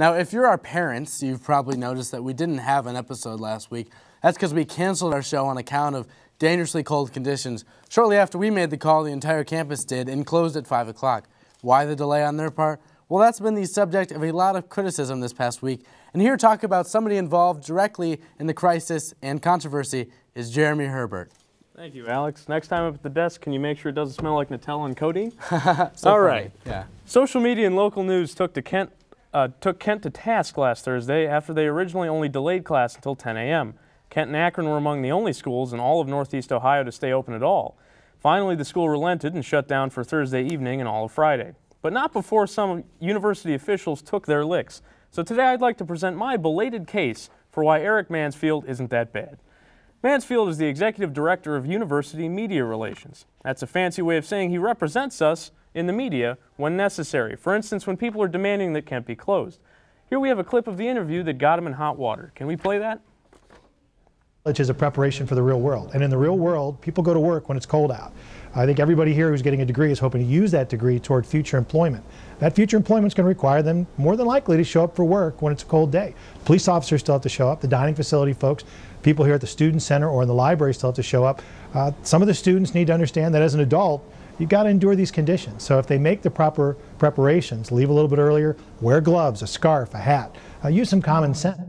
Now, if you're our parents, you've probably noticed that we didn't have an episode last week. That's because we canceled our show on account of dangerously cold conditions. Shortly after we made the call, the entire campus did and closed at 5 o'clock. Why the delay on their part? Well, that's been the subject of a lot of criticism this past week. And here to talk about somebody involved directly in the crisis and controversy is Jeremy Herbert. Thank you, Alex. Next time up at the desk, can you make sure it doesn't smell like Nutella and codeine? So all right. Yeah. Social media and local news took Kent to task last Thursday after they originally only delayed class until 10 a.m. Kent and Akron were among the only schools in all of Northeast Ohio to stay open at all. Finally, the school relented and shut down for Thursday evening and all of Friday. But not before some university officials took their licks. So today I'd like to present my belated case for why Eric Mansfield isn't that bad. Mansfield is the Executive Director of University Media Relations. That's a fancy way of saying he represents us in the media when necessary. For instance, when people are demanding that Kent be closed. Here we have a clip of the interview that got him in hot water. Can we play that? College is a preparation for the real world. And in the real world, people go to work when it's cold out. I think everybody here who's getting a degree is hoping to use that degree toward future employment. That future employment is going to require them more than likely to show up for work when it's a cold day. Police officers still have to show up, the dining facility folks, people here at the student center or in the library still have to show up. Some of the students need to understand that as an adult, you've got to endure these conditions. So if they make the proper preparations, leave a little bit earlier, wear gloves, a scarf, a hat, use some common sense.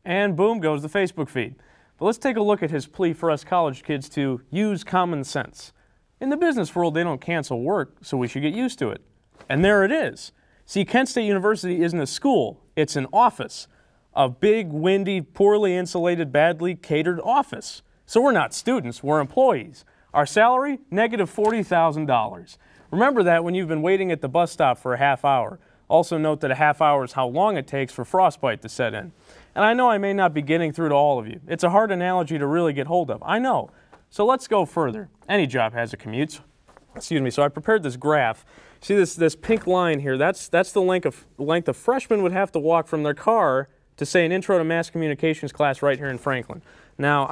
And boom goes the Facebook feed. But let's take a look at his plea for us college kids to use common sense. In the business world, they don't cancel work, so we should get used to it. And there it is. See, Kent State University isn't a school, it's an office. A big, windy, poorly insulated, badly catered office. So we're not students, we're employees. Our salary, negative $40,000. Remember that when you've been waiting at the bus stop for a half hour. Also note that a half hour is how long it takes for frostbite to set in. And I know I may not be getting through to all of you. It's a hard analogy to really get hold of. I know. So let's go further. Any job has a commute. Excuse me. So I prepared this graph. See this pink line here? That's the length a freshman would have to walk from their car to, say, an Intro to Mass Communications class right here in Franklin. Now,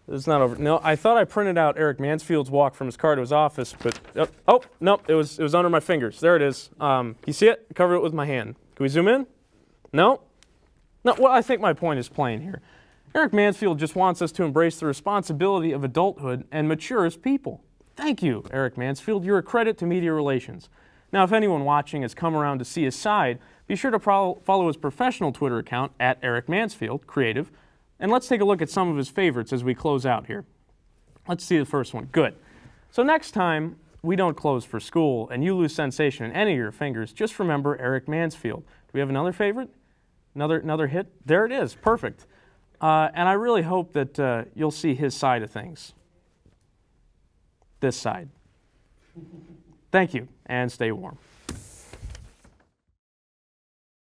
it's not over. No, I thought I printed out Eric Mansfield's walk from his car to his office, but oh no, it was under my fingers. There it is. You see it? I covered it with my hand. Can we zoom in? No. No. Well, I think my point is plain here. Eric Mansfield just wants us to embrace the responsibility of adulthood and mature as people. Thank you, Eric Mansfield. You're a credit to media relations. Now, if anyone watching has come around to see his side, be sure to follow his professional Twitter account at Eric Mansfield, creative. And let's take a look at some of his favorites as we close out here. Let's see the first one. Good. So next time we don't close for school and you lose sensation in any of your fingers, just remember Eric Mansfield. Do we have another favorite? Another hit? There it is. Perfect. And I really hope that you'll see his side of things. This side. Thank you, and stay warm.